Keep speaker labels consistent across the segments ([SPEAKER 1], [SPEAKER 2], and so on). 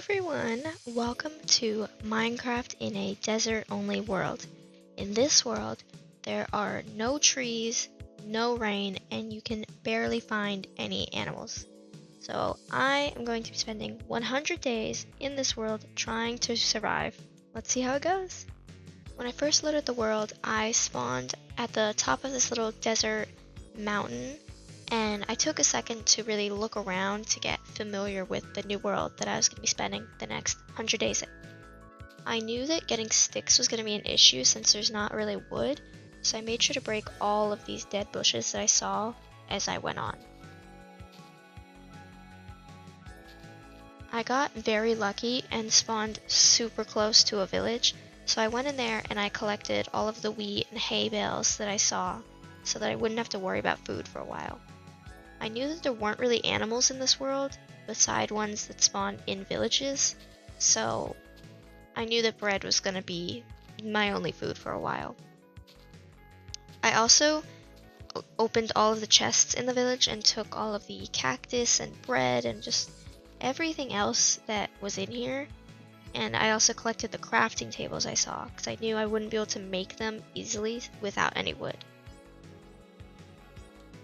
[SPEAKER 1] everyone, welcome to Minecraft in a desert-only world. In this world, there are no trees, no rain, and you can barely find any animals. So I am going to be spending 100 days in this world trying to survive. Let's see how it goes. When I first loaded the world, I spawned at the top of this little desert mountain, and I took a second to really look around to get familiar with the new world that I was going to be spending the next 100 days in. I knew that getting sticks was going to be an issue since there's not really wood, so I made sure to break all of these dead bushes that I saw as I went on. I got very lucky and spawned super close to a village, so I went in there and I collected all of the wheat and hay bales that I saw so that I wouldn't have to worry about food for a while. I knew that there weren't really animals in this world, beside ones that spawn in villages, so I knew that bread was going to be my only food for a while. I also opened all of the chests in the village and took all of the cactus and bread and just everything else that was in here. And I also collected the crafting tables I saw, because I knew I wouldn't be able to make them easily without any wood.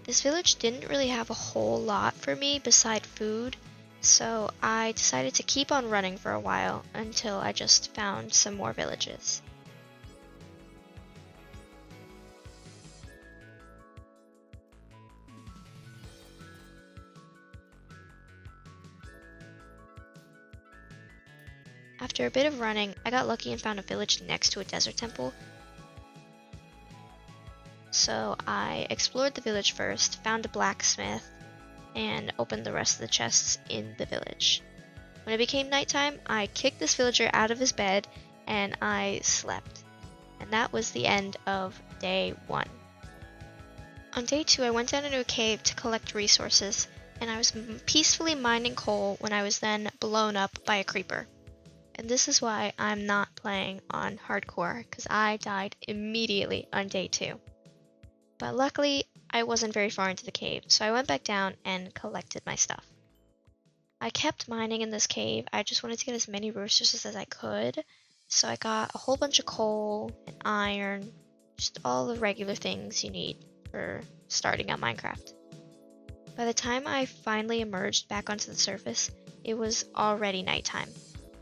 [SPEAKER 1] This village didn't really have a whole lot for me beside food, so I decided to keep on running for a while until I just found some more villages. After a bit of running, I got lucky and found a village next to a desert temple. So I explored the village first, found a blacksmith, and opened the rest of the chests in the village. When it became nighttime, I kicked this villager out of his bed and I slept. And that was the end of day 1. On day 2, I went down into a cave to collect resources, and I was peacefully mining coal when I was then blown up by a creeper. And this is why I'm not playing on hardcore, because I died immediately on day 2. But luckily, I wasn't very far into the cave, so I went back down and collected my stuff. I kept mining in this cave. I just wanted to get as many resources as I could, so I got a whole bunch of coal and iron, just all the regular things you need for starting out Minecraft. By the time I finally emerged back onto the surface, it was already nighttime.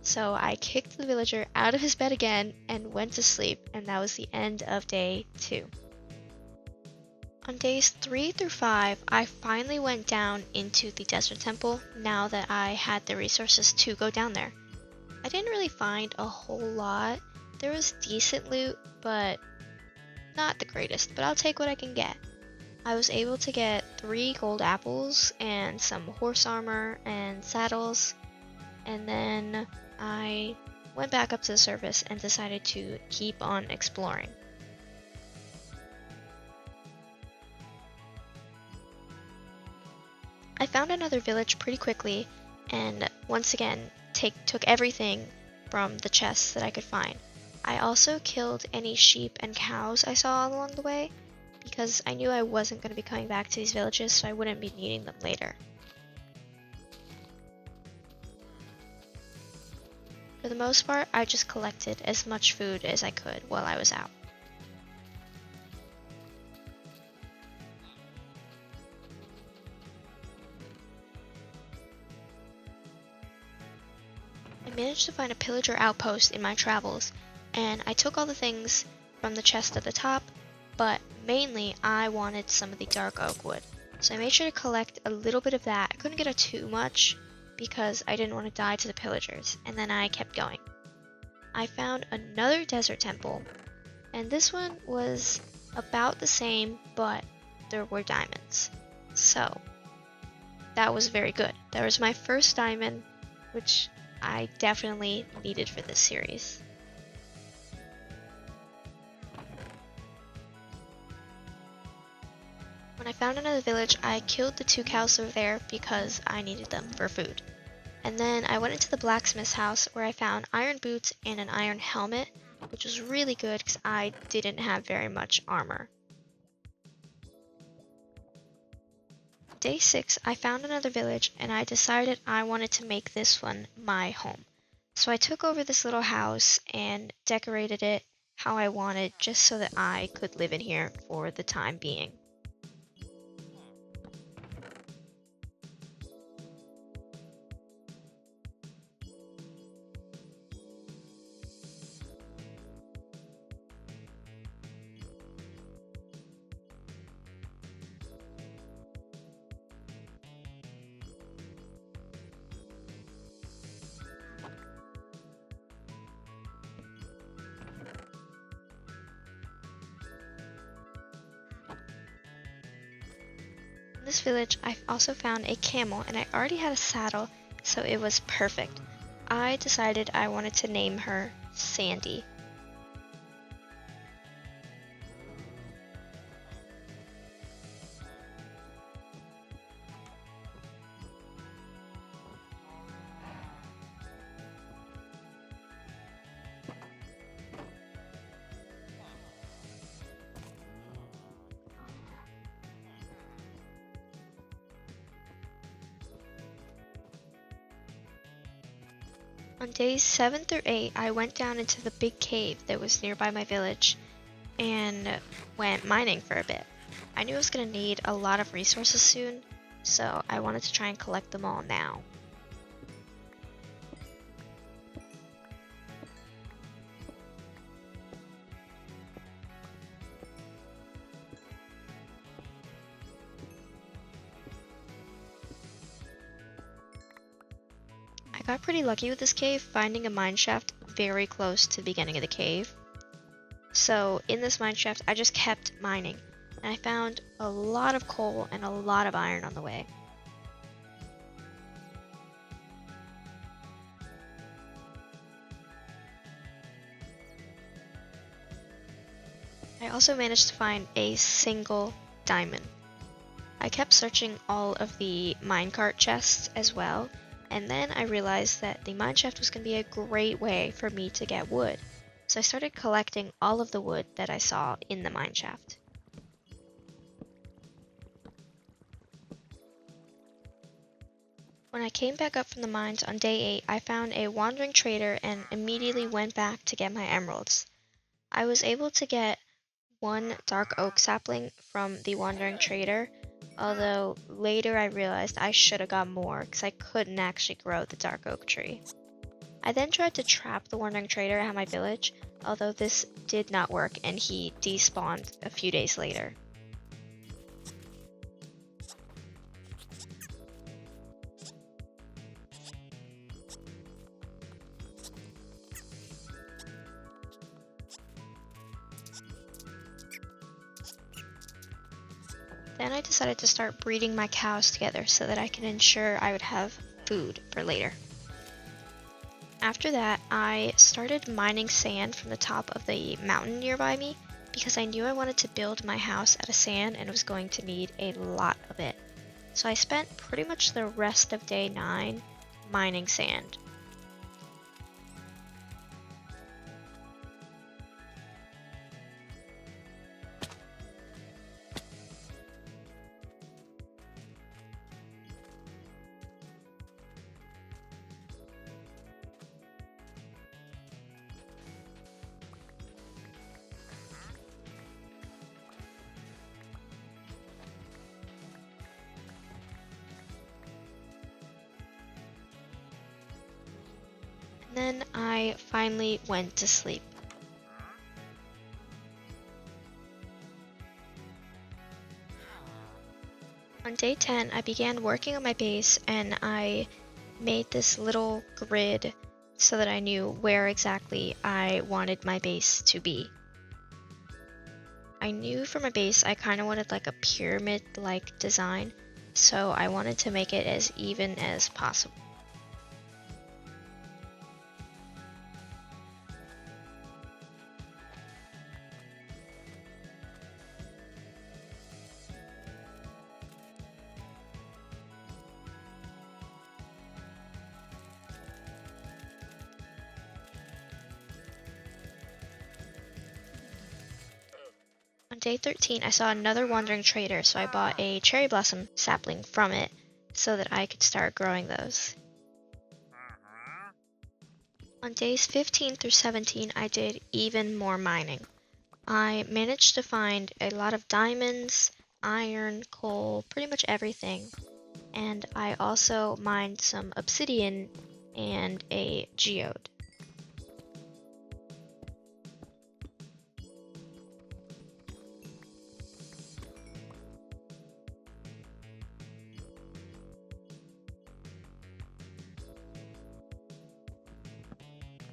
[SPEAKER 1] So I kicked the villager out of his bed again and went to sleep, and that was the end of day 2. On days 3 through 5, I finally went down into the desert temple now that I had the resources to go down there. I didn't really find a whole lot. There was decent loot, but not the greatest, but I'll take what I can get. I was able to get 3 gold apples and some horse armor and saddles, and then I went back up to the surface and decided to keep on exploring. I found another village pretty quickly, and once again took everything from the chests that I could find. I also killed any sheep and cows I saw along the way, because I knew I wasn't going to be coming back to these villages, so I wouldn't be needing them later. For the most part, I just collected as much food as I could while I was out. I managed to find a pillager outpost in my travels, and I took all the things from the chest at the top, but mainly I wanted some of the dark oak wood. So I made sure to collect a little bit of that. I couldn't get too much because I didn't want to die to the pillagers, and then I kept going. I found another desert temple, and this one was about the same, but there were diamonds. So that was very good. That was my first diamond, which I definitely needed for this series. When I found another village, I killed the 2 cows over there because I needed them for food. And then I went into the blacksmith's house where I found iron boots and an iron helmet, which was really good because I didn't have very much armor. day 6, I found another village and I decided I wanted to make this one my home. So I took over this little house and decorated it how I wanted just so that I could live in here for the time being. In this village, I also found a camel and I already had a saddle, so it was perfect. I decided I wanted to name her Sandy. On days 7 through 8, I went down into the big cave that was nearby my village and went mining for a bit. I knew I was going to need a lot of resources soon, so I wanted to try and collect them all now. I got pretty lucky with this cave, finding a mine shaft very close to the beginning of the cave. So in this mine shaft, I just kept mining, and I found a lot of coal and a lot of iron on the way. I also managed to find a single diamond. I kept searching all of the minecart chests as well, and then I realized that the mineshaft was going to be a great way for me to get wood. So I started collecting all of the wood that I saw in the mineshaft. When I came back up from the mines on day 8, I found a wandering trader and immediately went back to get my emeralds. I was able to get one dark oak sapling from the wandering trader, although later I realized I should have got more because I couldn't actually grow the dark oak tree. I then tried to trap the wandering trader at my village, although this did not work and he despawned a few days later. Then I decided to start breeding my cows together so that I can ensure I would have food for later. After that, I started mining sand from the top of the mountain nearby me because I knew I wanted to build my house out of sand and was going to need a lot of it. So I spent pretty much the rest of day 9 mining sand. Then I finally went to sleep. On day 10, I began working on my base and I made this little grid so that I knew where exactly I wanted my base to be. I knew for my base I kind of wanted like a pyramid-like design, so I wanted to make it as even as possible. On On day 13, I saw another wandering trader, so I bought a cherry blossom sapling from it so that I could start growing those. On days 15 through 17, I did even more mining. I managed to find a lot of diamonds, iron, coal, pretty much everything. And I also mined some obsidian and a geode.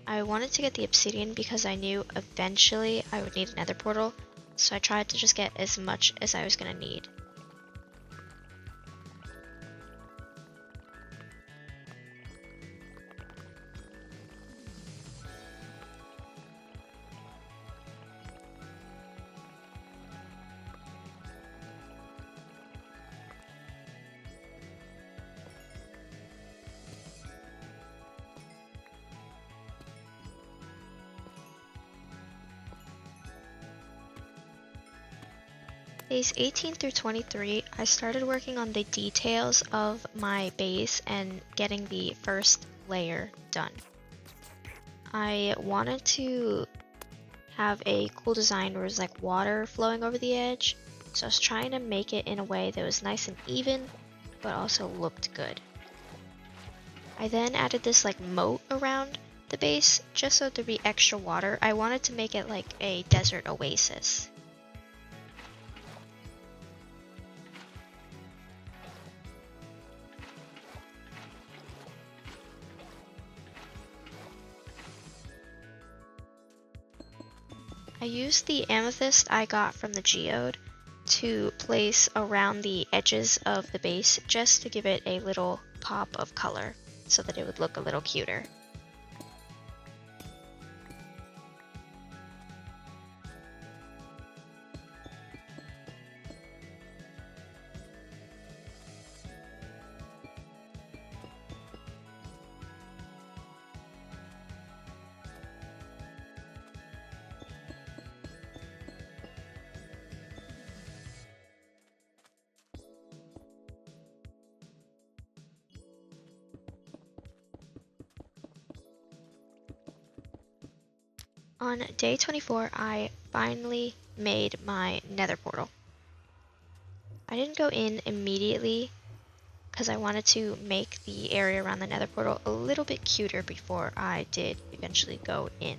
[SPEAKER 1] I wanted to get the obsidian because I knew eventually I would need another portal, so I tried to just get as much as I was going to need. Days 18 through 23, I started working on the details of my base and getting the first layer done. I wanted to have a cool design where it was like water flowing over the edge, so I was trying to make it in a way that was nice and even, but also looked good. I then added this like moat around the base, just so there'd be extra water. I wanted to make it like a desert oasis. I used the amethyst I got from the geode to place around the edges of the base just to give it a little pop of color so that it would look a little cuter. On day 24, I finally made my nether portal. I didn't go in immediately because I wanted to make the area around the nether portal a little bit cuter before I did eventually go in.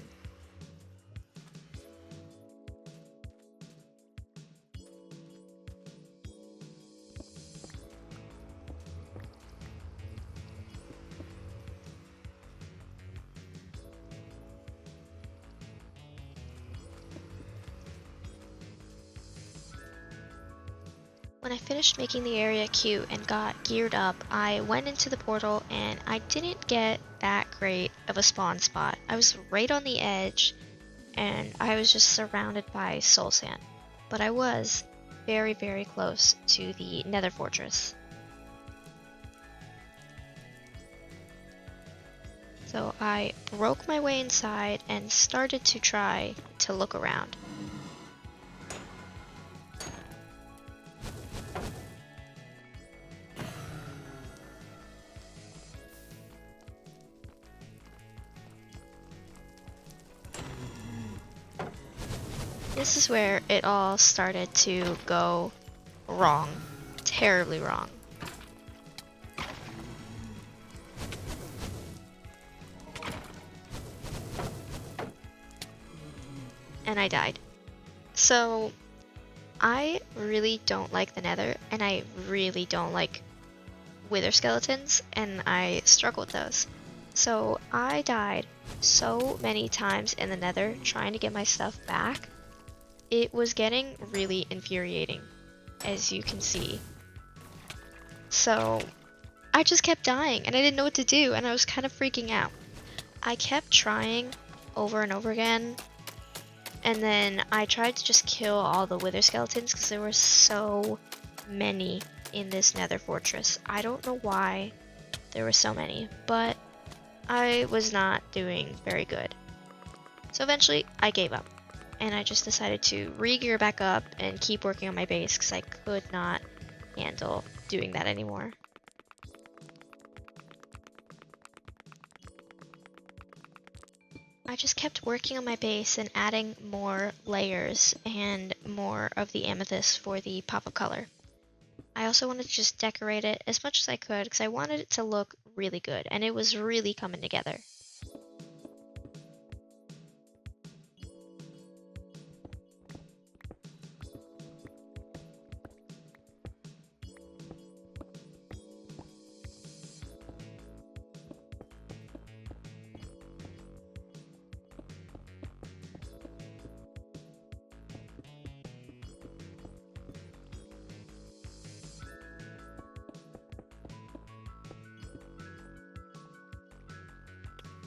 [SPEAKER 1] When I finished making the area cute and got geared up, I went into the portal and I didn't get that great of a spawn spot. I was right on the edge and I was just surrounded by soul sand. But I was very, very close to the nether fortress. So I broke my way inside and started to try to look around. This is where it all started to go wrong, terribly wrong. And I died. So I really don't like the nether, and I really don't like wither skeletons, and I struggle with those. So I died so many times in the nether trying to get my stuff back. It was getting really infuriating, as you can see. So I just kept dying and I didn't know what to do, and I was kind of freaking out. I kept trying over and over again, and then I tried to just kill all the wither skeletons because there were so many in this nether fortress. I don't know why there were so many, but I was not doing very good. So eventually I gave up. and I just decided to re-gear back up and keep working on my base because I could not handle doing that anymore. I just kept working on my base and adding more layers and more of the amethyst for the pop of color. I also wanted to just decorate it as much as I could because I wanted it to look really good, and it was really coming together.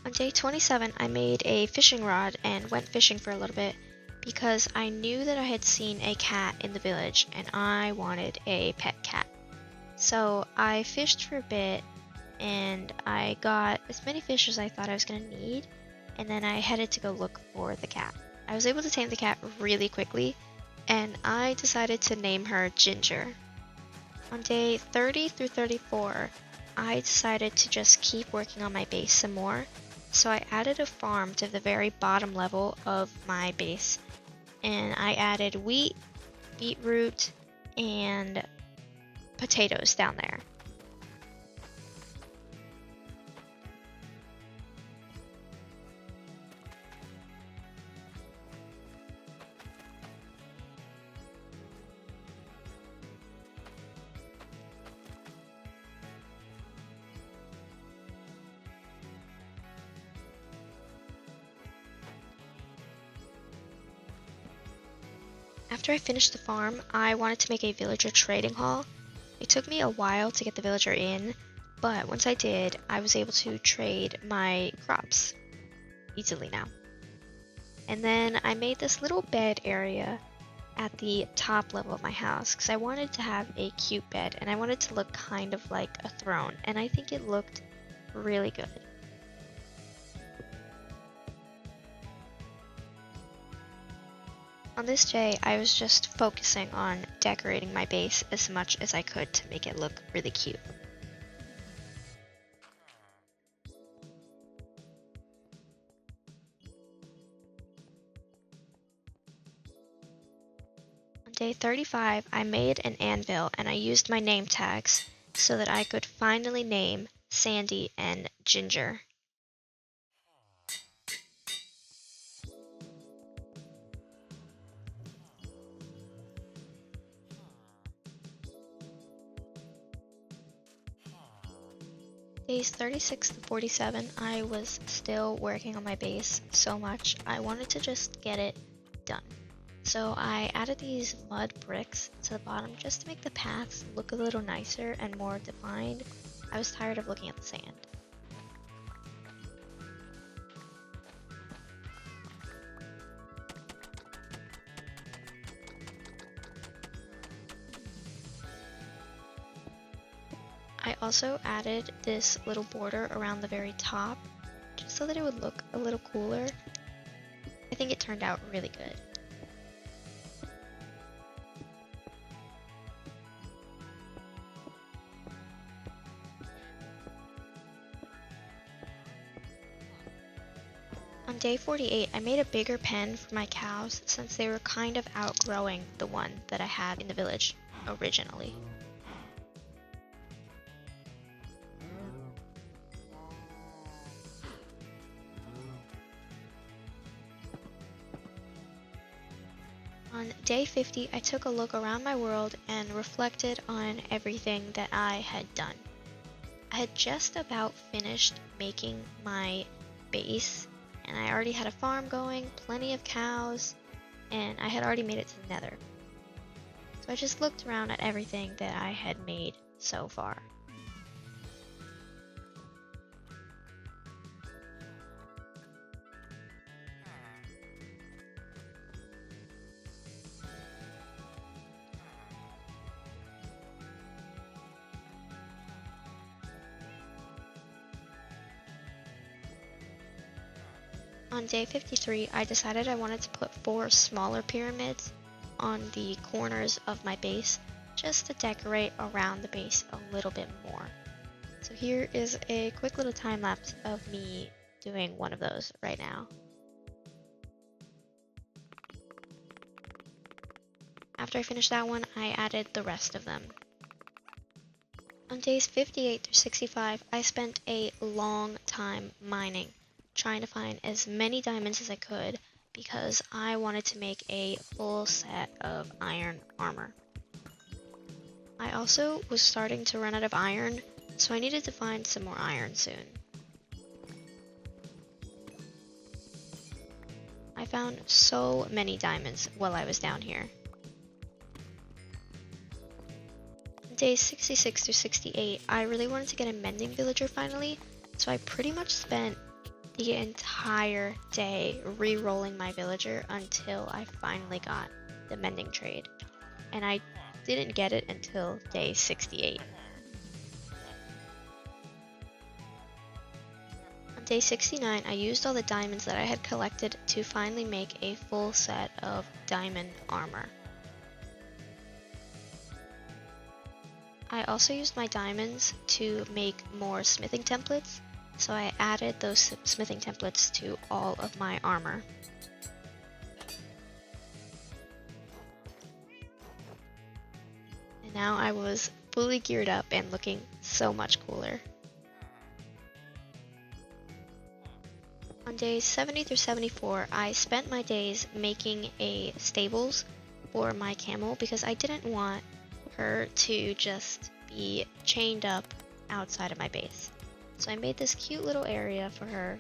[SPEAKER 1] On day 27, I made a fishing rod and went fishing for a little bit because I knew that I had seen a cat in the village and I wanted a pet cat. So I fished for a bit and I got as many fish as I thought I was going to need, and then I headed to go look for the cat. I was able to tame the cat really quickly, and I decided to name her Ginger. On day 30 through 34, I decided to just keep working on my base some more. So I added a farm to the very bottom level of my base, and I added wheat, beetroot, and potatoes down there. After I finished the farm, I wanted to make a villager trading hall. It took me a while to get the villager in, but once I did, I was able to trade my crops easily now. And then I made this little bed area at the top level of my house because I wanted to have a cute bed and I wanted to look kind of like a throne, and I think it looked really good. On this day, I was just focusing on decorating my base as much as I could to make it look really cute. On day 35, I made an anvil and I used my name tags so that I could finally name Sandy and Ginger. Days 36 to 47, I was still working on my base so much, I wanted to just get it done. So I added these mud bricks to the bottom just to make the paths look a little nicer and more defined. I was tired of looking at the sand. I also added this little border around the very top just so that it would look a little cooler. I think it turned out really good. On day 48, I made a bigger pen for my cows since they were kind of outgrowing the one that I had in the village originally. On day 50, I took a look around my world and reflected on everything that I had done. I had just about finished making my base, and I already had a farm going, plenty of cows, and I had already made it to the nether. So I just looked around at everything that I had made so far. On day 53, I decided I wanted to put 4 smaller pyramids on the corners of my base, just to decorate around the base a little bit more. So here is a quick little time lapse of me doing one of those right now. After I finished that one, I added the rest of them. On days 58 through 65, I spent a long time mining, trying to find as many diamonds as I could because I wanted to make a full set of iron armor. I also was starting to run out of iron, so I needed to find some more iron soon. I found so many diamonds while I was down here. Days 66 through 68, I really wanted to get a mending villager finally, so I pretty much spent the entire day re-rolling my villager until I finally got the mending trade, and I didn't get it until day 68. On day 69, I used all the diamonds that I had collected to finally make a full set of diamond armor. I also used my diamonds to make more smithing templates, so I added those smithing templates to all of my armor. And now I was fully geared up and looking so much cooler. On days 70 through 74, I spent my days making a stables for my camel because I didn't want her to just be chained up outside of my base. So I made this cute little area for her,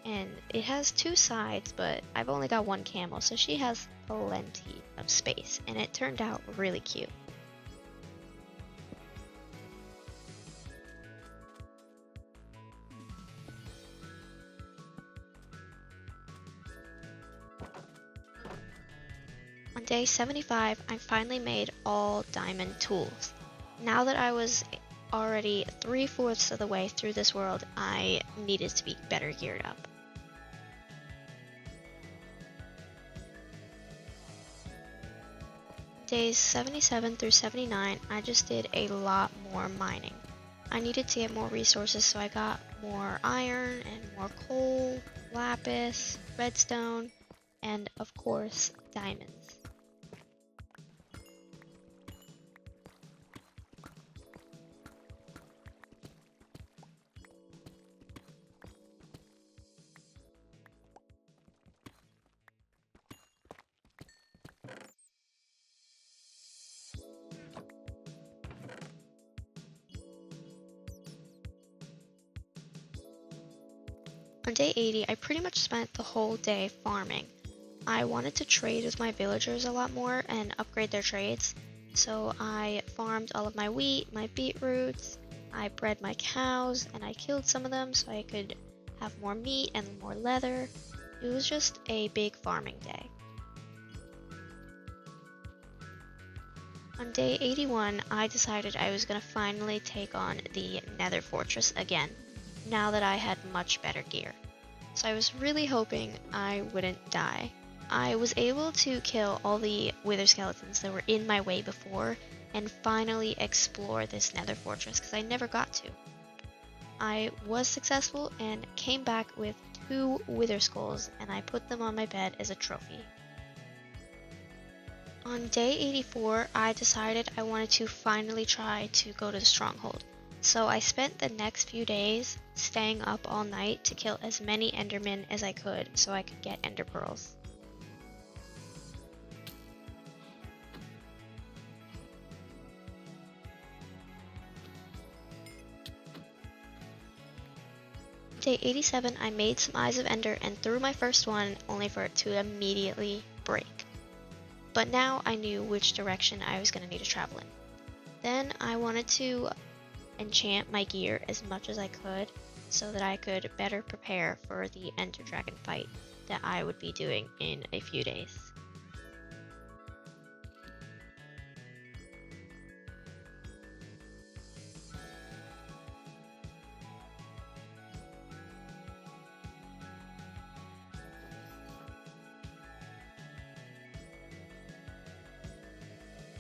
[SPEAKER 1] and it has 2 sides, but I've only got 1 camel, so she has plenty of space, and it turned out really cute. On day 75, I finally made all diamond tools. Now that I was already 3/4 of the way through this world, I needed to be better geared up. Days 77 through 79, I just did a lot more mining. I needed to get more resources, so I got more iron and more coal, lapis, redstone, and of course, diamonds. On day 80, I pretty much spent the whole day farming. I wanted to trade with my villagers a lot more and upgrade their trades, so I farmed all of my wheat, my beetroots, I bred my cows, and I killed some of them so I could have more meat and more leather. It was just a big farming day. On day 81, I decided I was going to finally take on the Nether Fortress again, now that I had much better gear. So I was really hoping I wouldn't die. I was able to kill all the wither skeletons that were in my way before and finally explore this Nether Fortress because I never got to. I was successful and came back with 2 wither skulls, and I put them on my bed as a trophy. On day 84, I decided I wanted to finally try to go to the stronghold. So I spent the next few days staying up all night to kill as many endermen as I could so I could get ender pearls. Day 87, I made some Eyes of Ender and threw my first one only for it to immediately break. But now I knew which direction I was going to need to travel in. Then I wanted to enchant my gear as much as I could so that I could better prepare for the Ender Dragon fight that I would be doing in a few days.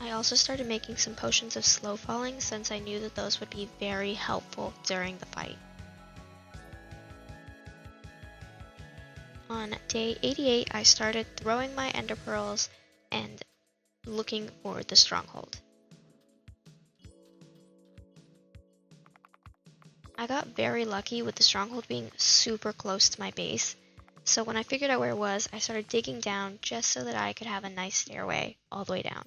[SPEAKER 1] I also started making some potions of slow falling since I knew that those would be very helpful during the fight. On day 88, I started throwing my ender pearls and looking for the stronghold. I got very lucky with the stronghold being super close to my base, so when I figured out where it was, I started digging down just so that I could have a nice stairway all the way down.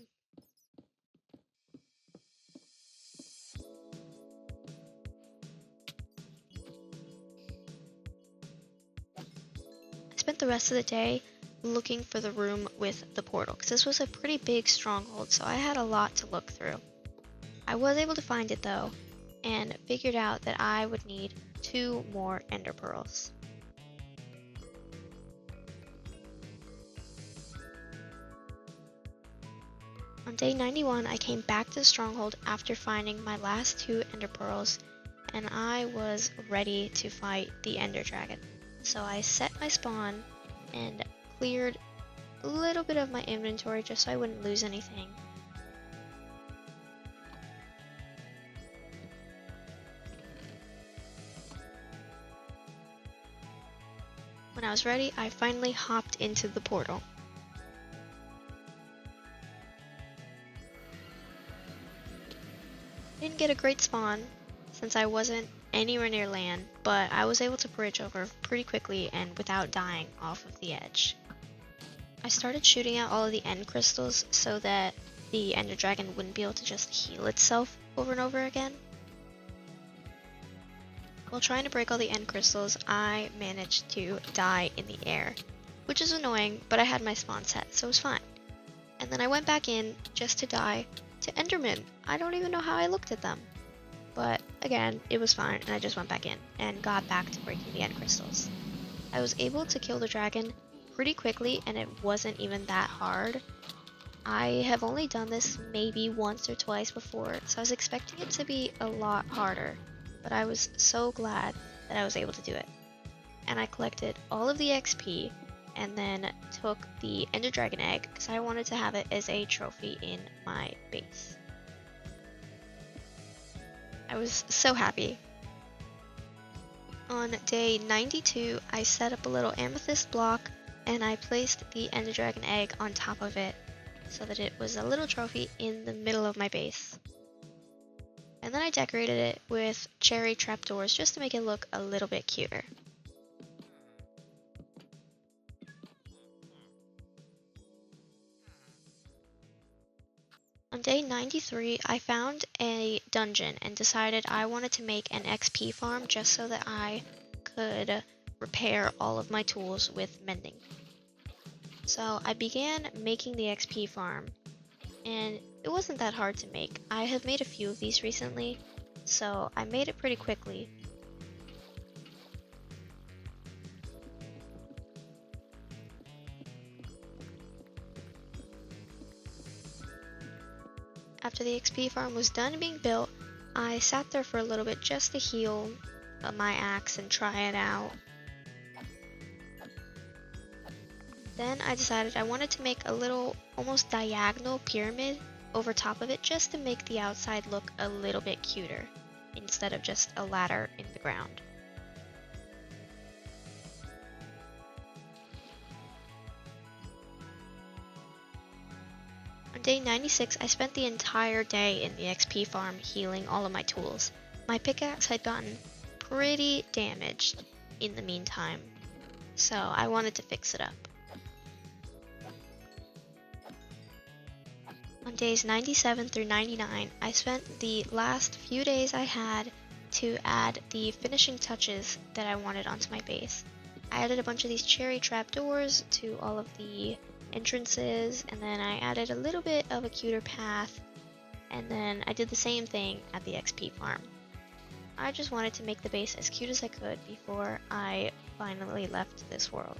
[SPEAKER 1] I spent the rest of the day looking for the room with the portal, because this was a pretty big stronghold, so I had a lot to look through. I was able to find it though, and figured out that I would need 2 more ender pearls. On day 91, I came back to the stronghold after finding my last 2 ender pearls, and I was ready to fight the ender dragon. So I set my spawn and cleared a little bit of my inventory just so I wouldn't lose anything. When I was ready, I finally hopped into the portal. I didn't get a great spawn since I wasn't anywhere near land, but I was able to bridge over pretty quickly and without dying off of the edge. I started shooting out all of the end crystals so that the ender dragon wouldn't be able to just heal itself over and over again. While trying to break all the end crystals, I managed to die in the air, which is annoying, but I had my spawn set, so it was fine. And then I went back in just to die to endermen. I don't even know how I looked at them. But again, it was fine, and I just went back in and got back to breaking the end crystals. I was able to kill the dragon pretty quickly, and it wasn't even that hard. I have only done this maybe once or twice before, so I was expecting it to be a lot harder, but I was so glad that I was able to do it. And I collected all of the XP and then took the ender dragon egg because I wanted to have it as a trophy in my base. I was so happy. On day 92, I set up a little amethyst block and I placed the ender dragon egg on top of it so that it was a little trophy in the middle of my base. And then I decorated it with cherry trapdoors just to make it look a little bit cuter. On day 93, I found a dungeon and decided I wanted to make an XP farm just so that I could repair all of my tools with mending. So I began making the XP farm, and it wasn't that hard to make. I have made a few of these recently, so I made it pretty quickly. After the XP farm was done being built, I sat there for a little bit just to heal my axe and try it out. Then I decided I wanted to make a little almost diagonal pyramid over top of it just to make the outside look a little bit cuter instead of just a ladder in the ground. On day 96, I spent the entire day in the XP farm healing all of my tools. My pickaxe had gotten pretty damaged in the meantime, so I wanted to fix it up. On days 97 through 99, I spent the last few days I had to add the finishing touches that I wanted onto my base. I added a bunch of these cherry trapdoors to all of the entrances, and then I added a little bit of a cuter path, and then I did the same thing at the XP farm. I just wanted to make the base as cute as I could before I finally left this world.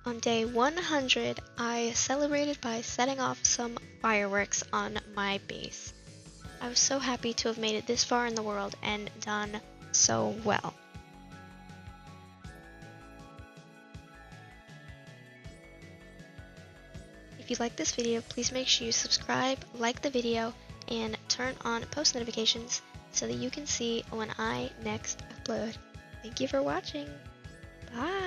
[SPEAKER 1] On day 100, I celebrated by setting off some fireworks on my base. I was so happy to have made it this far in the world and done so well. If you like this video, please make sure you subscribe, like the video, and turn on post notifications so that you can see when I next upload. Thank you for watching. Bye!